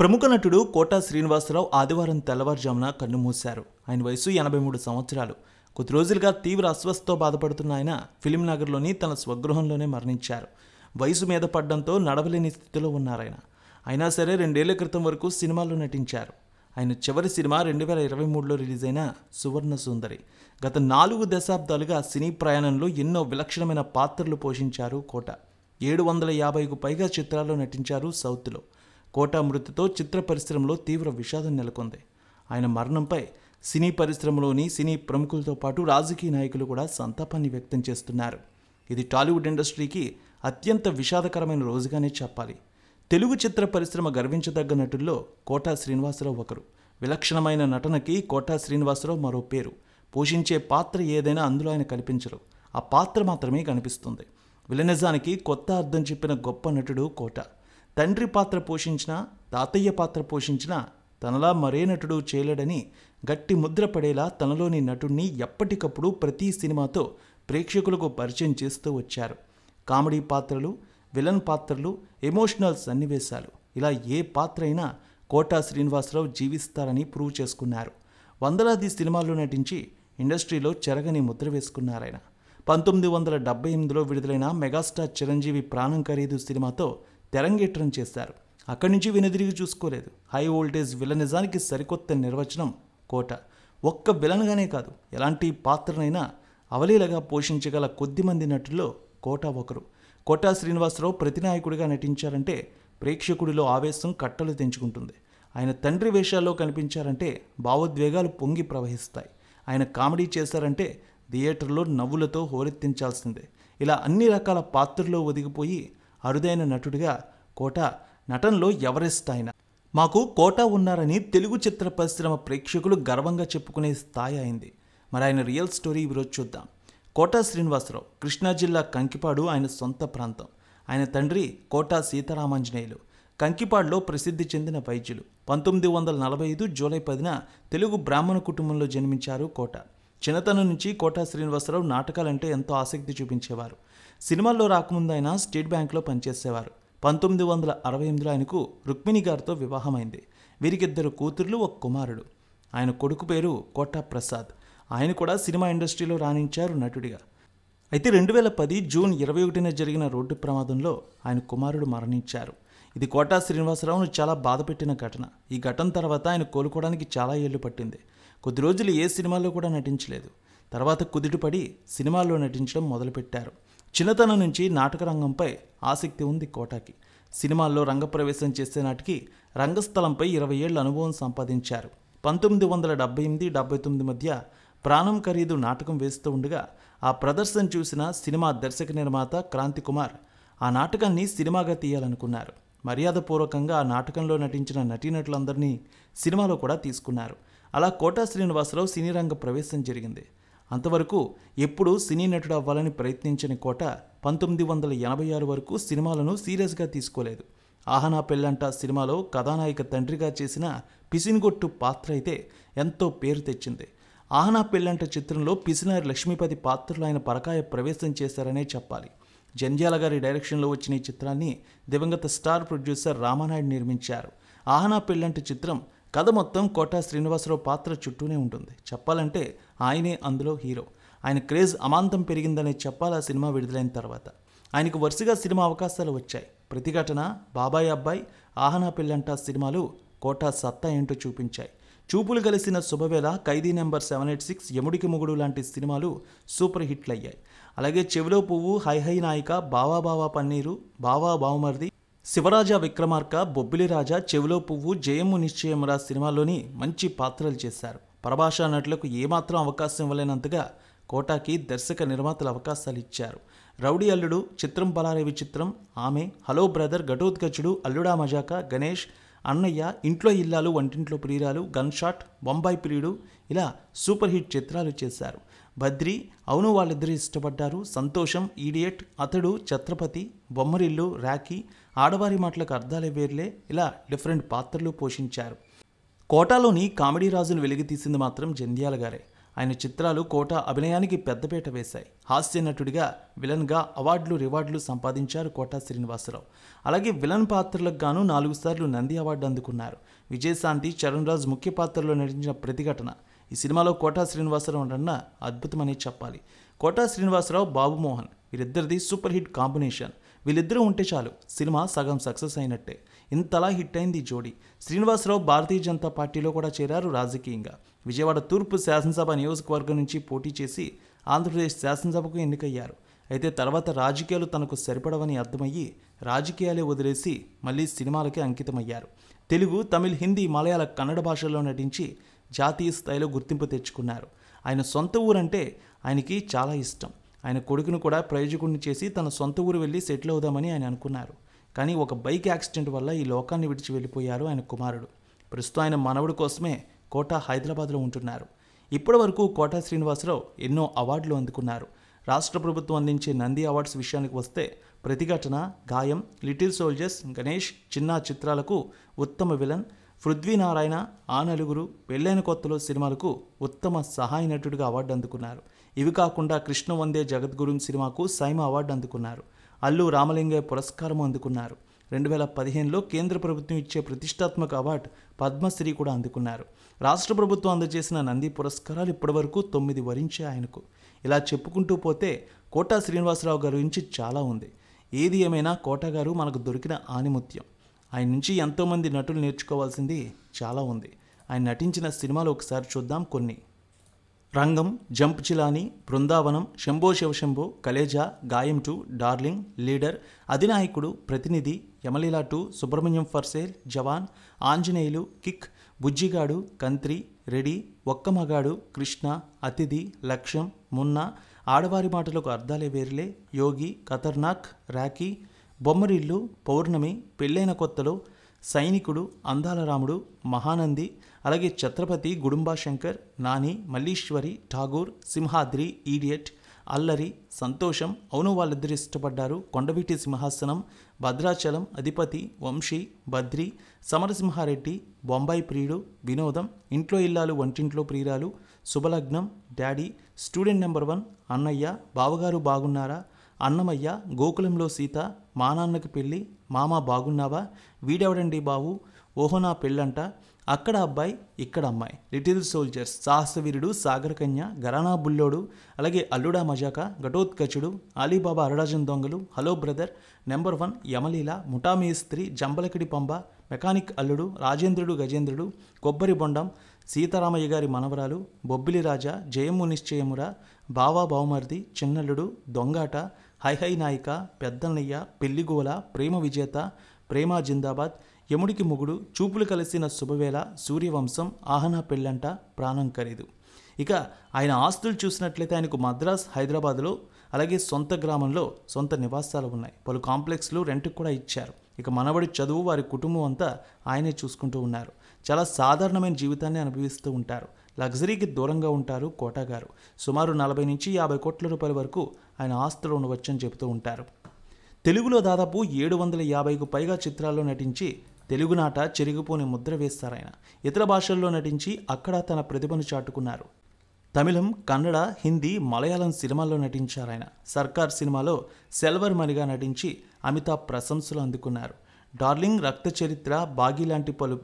ప్రముఖ నటుడు కోటా శ్రీనివాసరావు ఆదివారం తెల్లవారుజామున కన్నుమూశారు. ఆయన వయసు 83 సంవత్సరాలు. కొద్ది రోజులుగా తీవ్ర అస్వస్థతో బాధపడుతున్న ఆయన ఫిలింనగర్లోని తన స్వగృహంలోనే మరణించారు. వయసు మీద పడ్డంతో నడవలేని స్థితిలో ఉన్నారాయన. అయినా సరే 2 ఏళ్ల క్రితం వరకు సినిమాల్లో నటించారు. ఆయన చివరి సినిమా 2023లో రిలీజ్ అయిన సువర్ణ సుందరి. గత 4 దశాబ్దాలుగా సినీ ప్రయాణంలో ఎన్నో విలక్షణమైన పాత్రలు పోషించారు కోటా. 750కు పైగా చిత్రాల్లో నటించారు సౌత్లో. కోటా మృతితో చిత్ర పరిశ్రమలో తీవ్ర విషాదం నెలకొంది. ఆయన మరణంపై సినీ పరిశ్రమలోని సినీ ప్రముఖులతో పాటు రాజకీయ నాయకులు కూడా సంతాపాన్ని వ్యక్తం చేస్తున్నారు. ఇది టాలీవుడ్ ఇండస్ట్రీకి అత్యంత విషాదకరమైన రోజుగానే చెప్పాలి. తెలుగు చిత్ర పరిశ్రమ గర్వించదగ్గ నటుల్లో కోటా శ్రీనివాసరావు ఒకరు. విలక్షణమైన నటనకి కోటా శ్రీనివాసరావు మరో పేరు. పోషించే పాత్ర ఏదైనా అందులో ఆయన కనిపించరు, ఆ పాత్ర మాత్రమే కనిపిస్తుంది. విలనిజానికి కొత్త అర్థం చెప్పిన గొప్ప నటుడు కోటా. తండ్రి పాత్ర పోషించినా, తాతయ్య పాత్ర పోషించినా తనలా మరే నటుడు చేయలేడని గట్టి ముద్ర పడేలా తనలోని నటుడిని ఎప్పటికప్పుడు ప్రతి సినిమాతో ప్రేక్షకులకు పరిచయం చేస్తూ వచ్చారు. కామెడీ పాత్రలు, విలన్ పాత్రలు, ఎమోషనల్ సన్నివేశాలు, ఇలా ఏ పాత్ర అయినా కోటా శ్రీనివాసరావు జీవిస్తారని ప్రూవ్ చేసుకున్నారు. వందలాది సినిమాల్లో నటించి ఇండస్ట్రీలో చెరగని ముద్ర వేసుకున్నారాయన. 1978లో విడుదలైన మెగాస్టార్ చిరంజీవి ప్రాణం ఖరీదు సినిమాతో తెరంగేట్రం చేశారు. అక్కడి నుంచి వెనుదిరిగి చూసుకోలేదు. హై వోల్టేజ్ విలనిజానికి సరికొత్త నిర్వచనం కోటా. ఒక్క విలన్గానే కాదు, ఎలాంటి పాత్రనైనా అవలీలగా పోషించగల కొద్దిమంది నటుల్లో కోటా ఒకరు. కోటా శ్రీనివాసరావు ప్రతినాయకుడిగా నటించారంటే ప్రేక్షకుడిలో ఆవేశం కట్టలు తెంచుకుంటుంది. ఆయన తండ్రి వేషాల్లో కనిపించారంటే భావోద్వేగాలు పొంగి ప్రవహిస్తాయి. ఆయన కామెడీ చేశారంటే థియేటర్లో నవ్వులతో హోరెత్తించాల్సిందే. ఇలా అన్ని రకాల పాత్రల్లో ఒదిగిపోయి అరుదైన నటుడిగా కోటా నటనలో ఎవరెస్ట్ ఆయన. మాకు కోటా ఉన్నారని తెలుగు చిత్ర పరిశ్రమ ప్రేక్షకులు గర్వంగా చెప్పుకునే స్థాయి అయింది. మరి ఆయన రియల్ స్టోరీ ఈరోజు చూద్దాం. కోటా శ్రీనివాసరావు కృష్ణా జిల్లా కంకిపాడు ఆయన సొంత ప్రాంతం. ఆయన తండ్రి కోటా సీతారామాంజనేయులు కంకిపాడులో ప్రసిద్ధి చెందిన వైద్యులు. 1945 జూలై 10న తెలుగు బ్రాహ్మణ కుటుంబంలో జన్మించారు కోటా. చిన్నతనం నుంచి కోటా శ్రీనివాసరావు నాటకాలంటే ఎంతో ఆసక్తి చూపించేవారు. సినిమాల్లో రాకముందు ఆయన స్టేట్ బ్యాంక్లో పనిచేసేవారు. 1968లో ఆయనకు రుక్మిణి గారితో వివాహమైంది. వీరికి 2 కూతుర్లు, 1 కుమారుడు. ఆయన కొడుకు పేరు కోటా ప్రసాద్. ఆయన కూడా సినిమా ఇండస్ట్రీలో రాణించారు నటుడిగా. అయితే 2010 జూన్ 21న జరిగిన రోడ్డు ప్రమాదంలో ఆయన కుమారుడు మరణించారు. ఇది కోటా శ్రీనివాసరావును చాలా బాధపెట్టిన ఘటన. ఈ ఘటన తర్వాత ఆయన కోలుకోవడానికి చాలా ఏళ్లు పట్టింది. కొద్ది రోజులు ఏ సినిమాల్లో కూడా నటించలేదు. తర్వాత కుదుటపడి సినిమాల్లో నటించడం మొదలుపెట్టారు. చిన్నతనం నుంచి నాటక రంగంపై ఆసక్తి ఉంది కోటాకి. సినిమాల్లో రంగప్రవేశం చేసే నాటికి రంగస్థలంపై 20 ఏళ్ల అనుభవం సంపాదించారు. 1978-79 మధ్య ప్రాణం ఖరీదు నాటకం వేస్తూ ఉండగా ఆ ప్రదర్శన చూసిన సినిమా దర్శక నిర్మాత క్రాంతి కుమార్ ఆ నాటకాన్ని సినిమాగా తీయాలనుకున్నారు. మర్యాదపూర్వకంగా ఆ నాటకంలో నటించిన నటీనటులందరినీ సినిమాలో కూడా తీసుకున్నారు. అలా కోటా శ్రీనివాసరావు సినీ రంగ ప్రవేశం జరిగింది. అంతవరకు ఎప్పుడూ సినీ నటుడు అవ్వాలని ప్రయత్నించిన కోటా 1986 వరకు సినిమాలను సీరియస్గా తీసుకోలేదు. ఆహనా పెళ్ళంట సినిమాలో కథానాయిక తండ్రిగా చేసిన పిసినిగొట్టు పాత్ర అయితే ఎంతో పేరు తెచ్చింది. ఆహనా పెళ్ళంట చిత్రంలో పిసినారి లక్ష్మీపతి పాత్రలో ఆయన పరకాయ ప్రవేశం చేశారనే చెప్పాలి. జంధ్యాల గారి డైరెక్షన్లో వచ్చిన ఈ చిత్రాన్ని దివంగత స్టార్ ప్రొడ్యూసర్ రామానాయుడు నిర్మించారు. ఆహనా పెళ్ళంట చిత్రం కథ మొత్తం కోటా శ్రీనివాసరావు పాత్ర చుట్టూనే ఉంటుంది. చెప్పాలంటే ఆయనే అందులో హీరో. ఆయన క్రేజ్ అమాంతం పెరిగిందనే చెప్పాలి ఆ సినిమా విడుదలైన తర్వాత. ఆయనకు వరుసగా సినిమా అవకాశాలు వచ్చాయి. ప్రతిఘటన, బాబాయ్ అబ్బాయి, ఆహనా పెళ్ళంట సినిమాలు కోటా సత్తా ఏంటో చూపించాయి. చూపులు కలిసిన శుభవేళ, ఖైదీ నెంబర్ 786, యముడికి మొగుడు లాంటి సినిమాలు సూపర్ హిట్లు అయ్యాయి. అలాగే చెవిలో పువ్వు, హై హై నాయిక, బావా బావా పన్నీరు, బావా బావమర్ది, శివరాజ విక్రమార్క, బొబ్బిలి రాజా, చెవిలో పువ్వు, జయము నిశ్చయమురా సినిమాల్లోని మంచి పాత్రలు చేశారు. పరభాషా నటులకు ఏమాత్రం అవకాశం ఇవ్వలేనంతగా కోటాకి దర్శక నిర్మాతలు అవకాశాలు ఇచ్చారు. రౌడీ అల్లుడు, చిత్రం బలారేవి చిత్రం, ఆమె, హలో బ్రదర్, ఘటోత్కచుడు, అల్లుడా మజాక, గణేష్, అన్నయ్య, ఇంట్లో ఇల్లాలు, వంటింట్లో ప్రియురాలు, గన్ షాట్, బొంబాయి ప్రియుడు, ఇలా సూపర్ హిట్ చిత్రాలు చేశారు. బద్రి, అవును వాళ్ళిద్దరూ ఇష్టపడ్డారు, సంతోషం, ఈడియట్, అతడు, ఛత్రపతి, బొమ్మరిల్లు, రాఖీ, ఆడవారి మాటలకు అర్థాలే వేర్లే, ఇలా డిఫరెంట్ పాత్రలు పోషించారు. కోటాలోని కామెడీ రాజును వెలిగితీసింది మాత్రం జంధ్యాల గారే. ఆయన చిత్రాలు కోట అభినయానికి పెద్దపీట వేశాయి. హాస్య నటుడిగా, విలన్గా అవార్డులు రివార్డులు సంపాదించారు కోట శ్రీనివాసరావు. అలాగే విలన్ పాత్రలకు గాను 4 సార్లు నంది అవార్డు అందుకున్నారు. విజయశాంతి, చరణ్ రాజ్ ముఖ్య పాత్రలో నటించిన ప్రతిఘటన ఈ సినిమాలో కోట శ్రీనివాసరావు అన్న అద్భుతమని చెప్పాలి. కోట శ్రీనివాసరావు, బాబు మోహన్ వీరిద్దరిది సూపర్ హిట్ కాంబినేషన్. వీళ్ళిద్దరూ ఉంటే చాలు సినిమా సగం సక్సెస్ అయినట్టే. ఇంతలా హిట్ అయింది ఈ జోడీ. శ్రీనివాసరావు భారతీయ జనతా పార్టీలో కూడా చేరారు రాజకీయంగా. విజయవాడ తూర్పు శాసనసభ నియోజకవర్గం నుంచి పోటీ చేసి ఆంధ్రప్రదేశ్ శాసనసభకు ఎన్నికయ్యారు. అయితే తర్వాత రాజకీయాలు తనకు సరిపడవని అర్థమయ్యి రాజకీయాలే వదిలేసి మళ్ళీ సినిమాలకే అంకితమయ్యారు. తెలుగు, తమిళ్, హిందీ, మలయాళ, కన్నడ భాషల్లో నటించి జాతీయ స్థాయిలో గుర్తింపు తెచ్చుకున్నారు. ఆయన సొంత ఊరంటే ఆయనకి చాలా ఇష్టం. ఆయన కొడుకును కూడా ప్రయోజకుడిని చేసి తన సొంత ఊరు వెళ్ళి సెటిల్ అవుదామని ఆయన అనుకున్నారు. కానీ ఒక బైక్ యాక్సిడెంట్ వల్ల ఈ లోకాన్ని విడిచి వెళ్ళిపోయారు ఆయన కుమారుడు. ప్రస్తుతం ఆయన మనవడి కోసమే కోట హైదరాబాద్లో ఉంటున్నారు. ఇప్పటి వరకు కోట శ్రీనివాసరావు ఎన్నో అవార్డులు అందుకున్నారు. రాష్ట్ర ప్రభుత్వం అందించే నంది అవార్డ్స్ విషయానికి వస్తే ప్రతిఘటన, గాయం, లిటిల్ సోల్జర్స్, గణేష్, చిన్నా చిత్రాలకు ఉత్తమ విలన్, పృథ్వీనారాయణ, ఆ నలుగురు, పెళ్ళైన కొత్తలో సినిమాలకు ఉత్తమ సహాయ నటుడిగా అవార్డు అందుకున్నారు. ఇవి కాకుండా కృష్ణ వందే జగద్గురు సినిమాకు సైమా అవార్డు అందుకున్నారు. అల్లు రామలింగయ్య పురస్కారం అందుకున్నారు. 2015లో కేంద్ర ప్రభుత్వం ఇచ్చే ప్రతిష్టాత్మక అవార్డు పద్మశ్రీ కూడా అందుకున్నారు. రాష్ట్ర ప్రభుత్వం అందజేసిన నంది పురస్కారాలు ఇప్పటివరకు 9 వరించే ఆయనకు. ఇలా చెప్పుకుంటూ పోతే కోట శ్రీనివాసరావు గారి గురించి చాలా ఉంది. ఏది ఏమైనా కోట గారు మనకు దొరికిన ఆణిముత్యం. ఆయన నుంచి ఎంతోమంది నటులు నేర్చుకోవాల్సింది చాలా ఉంది. ఆయన నటించిన సినిమాలు ఒకసారి చూద్దాం కొన్ని. Rangam, jump Jilani, Brindavanam, Shambho Shivashambho, Khaleja, Gaayam 2, darling, leader, Adhinayakudu, Prathinidhi, Yamaleela 2, Subramanyam for sale, Jawan, Anjaneyulu, kick, Bujjigadu, Kantri, ready, Okka Magadu, Krishna, అతిథి, లక్ష్యం, మున్నా, ఆడవారి మాటలకు అర్థాలే వేరులే, యోగి, ఖతర్నాక్, రాఖీ, బొమ్మరిల్లు, పౌర్ణమి, పెళ్ళైన కొత్తలో, సైనికుడు, అందాల రాముడు, మహానంది, అలాగే ఛత్రపతి, గుడుంబాశంకర్, నాని, మల్లీశ్వరి, ఠాగూర్, సింహాద్రి, ఈడియట్, అల్లరి, సంతోషం, అవును వాళ్ళిద్దరు ఇష్టపడ్డారు, కొండవీటి సింహాసనం, భద్రాచలం, అధిపతి, వంశీ, బద్రి, సమరసింహారెడ్డి, బొంబాయి ప్రియుడు, వినోదం, ఇంట్లో ఇల్లాలు వంటింట్లో ప్రియురాలు, శుభలగ్నం, డాడీ, స్టూడెంట్ నెంబర్ 1, అన్నయ్య, బావగారు బాగున్నారా, అన్నమయ్య, గోకులంలో సీత, మా నాన్నకి పెళ్ళి, మామ బాగున్నావా, వీడెవడండి బావు, ఓహో నా పెళ్ళంట, అక్కడ అబ్బాయి ఇక్కడ అమ్మాయి, లిటిల్ సోల్జర్స్, సాహసవీరుడు, సాగరకన్య, గరానా బుల్లోడు, అలాగే అల్లుడా మజాకా, ఘటోత్కచుడు, అలీబాబా అరడాజన్ దొంగలు, హలో బ్రదర్, నెంబర్ 1, యమలీల, ముఠా మేస్త్రి, జంబలకిడి పంబ, మెకానిక్ అల్లుడు, రాజేంద్రుడు గజేంద్రుడు, కొబ్బరి బొండం, సీతారామయ్య గారి మనవరాలు, బొబ్బిలి రాజా, జయము నిశ్చయమురా, బావా బావమర్ది, చిన్నల్లుడు, దొంగాట, హై హై నాయిక, పెద్దన్నయ్య, పెళ్లిగోల, ప్రేమ విజేత, ప్రేమ జిందాబాద్, యముడికి మొగుడు, చూపులు కలిసిన శుభవేళ, సూర్యవంశం, ఆహనా పెళ్ళంట, ప్రాణం ఖరీదు. ఇక ఆయన ఆస్తులు చూసినట్లయితే ఆయనకు మద్రాస్, హైదరాబాద్లో అలాగే సొంత గ్రామంలో సొంత నివాసాలు ఉన్నాయి. పలు కాంప్లెక్స్లు రెంట్కి కూడా ఇచ్చారు. ఇక మనవడి చదువు, వారి కుటుంబం అంతా ఆయనే చూసుకుంటూ ఉన్నారు. చాలా సాధారణమైన జీవితాన్ని అనుభవిస్తూ ఉంటారు. లగ్జరీకి దూరంగా ఉంటారు కోట గారు. సుమారు 40 నుంచి 50 కోట్ల రూపాయల వరకు ఆయన ఆస్తులు ఉండవచ్చని చెబుతూ ఉంటారు. తెలుగులో దాదాపు 750కు పైగా చిత్రాల్లో నటించి తెలుగునాట చెరిగిపోని ముద్ర వేస్తారాయన. ఇతర భాషల్లో నటించి అక్కడ తన ప్రతిభను చాటుకున్నారు. తమిళం, కన్నడ, హిందీ, మలయాళం సినిమాల్లో నటించారాయన. సర్కార్ సినిమాలో సెల్వర్ మణిగా నటించి అమితాబ్ ప్రశంసలు అందుకున్నారు. డార్లింగ్, రక్త చరిత్ర, బాగీ లాంటి పలు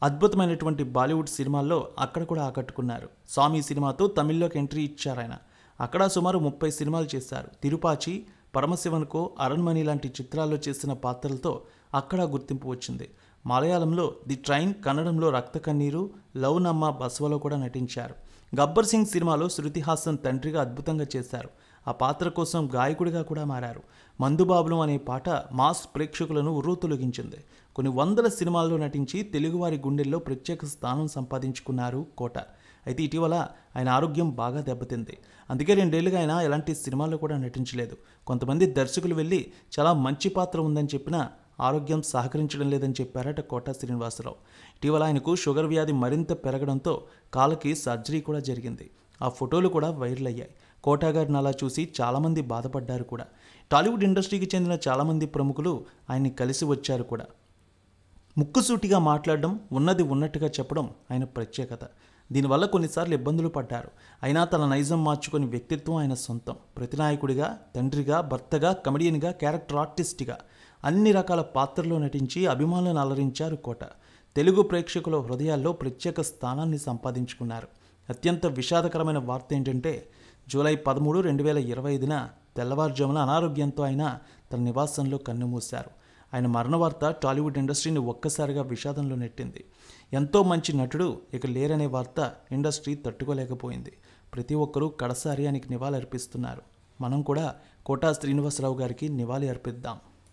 అద్భుతమైనటువంటి బాలీవుడ్ సినిమాల్లో అక్కడ కూడా ఆకట్టుకున్నారు. స్వామి సినిమాతో తమిళ్లోకి ఎంట్రీ ఇచ్చారాయన. అక్కడ సుమారు 30 సినిమాలు చేశారు. తిరుపాచి, పరమశివన్కో, అరణ్మణి లాంటి చిత్రాల్లో చేసిన పాత్రలతో అక్కడ గుర్తింపు వచ్చింది. మలయాళంలో ది ట్రైన్, కన్నడంలో రక్త కన్నీరు, లవ్ నమ్మ బసవలో కూడా నటించారు. గబ్బర్ సింగ్ సినిమాలో శృతి హాసన్ తండ్రిగా అద్భుతంగా చేశారు. ఆ పాత్ర కోసం గాయకుడిగా కూడా మారారు. మందుబాబులం అనే పాట మాస్ ప్రేక్షకులను ఉర్రూతొలగించింది. కొన్ని వందల సినిమాల్లో నటించి తెలుగువారి గుండెల్లో ప్రత్యేక స్థానం సంపాదించుకున్నారు కోట. అయితే ఇటీవల ఆయన ఆరోగ్యం బాగా దెబ్బతింది. అందుకే 2 ఏళ్లుగా ఆయన ఎలాంటి సినిమాల్లో కూడా నటించలేదు. కొంతమంది దర్శకులు వెళ్ళి చాలా మంచి పాత్ర ఉందని చెప్పినా ఆరోగ్యం సహకరించడం లేదని చెప్పారట కోట శ్రీనివాసరావు. ఇటీవల ఆయనకు షుగర్ వ్యాధి మరింత పెరగడంతో కాళ్ళకి సర్జరీ కూడా జరిగింది. ఆ ఫోటోలు కూడా వైరల్ అయ్యాయి. కోట గారిని అలా చూసి చాలామంది బాధపడ్డారు కూడా. టాలీవుడ్ ఇండస్ట్రీకి చెందిన చాలామంది ప్రముఖులు ఆయన్ని కలిసి వచ్చారు కూడా. ముక్కుసూటిగా మాట్లాడడం, ఉన్నది ఉన్నట్టుగా చెప్పడం ఆయన ప్రత్యేకత. దీనివల్ల కొన్నిసార్లు ఇబ్బందులు పడ్డారు. అయినా తన నైజం మార్చుకుని వ్యక్తిత్వం ఆయన సొంతం. ప్రతినాయకుడిగా, తండ్రిగా, భర్తగా, కమెడియన్గా, క్యారెక్టర్ ఆర్టిస్ట్గా అన్ని రకాల పాత్రల్లో నటించి అభిమానులను అలరించారు కోట. తెలుగు ప్రేక్షకుల హృదయాల్లో ప్రత్యేక స్థానాన్ని సంపాదించుకున్నారు. అత్యంత విషాదకరమైన వార్త ఏంటంటే జూలై 13, 2025న తెల్లవారుజామున అనారోగ్యంతో ఆయన తన నివాసంలో కన్నుమూశారు. ఆయన మరణ వార్త టాలీవుడ్ ఇండస్ట్రీని ఒక్కసారిగా విషాదంలో నెట్టింది. ఎంతో మంచి నటుడు ఇక లేరనే వార్త ఇండస్ట్రీ తట్టుకోలేకపోయింది. ప్రతి ఒక్కరూ కడసారి ఆయనకి నివాళి అర్పిస్తున్నారు. మనం కూడా కోటా శ్రీనివాసరావు గారికి నివాళి అర్పిద్దాం.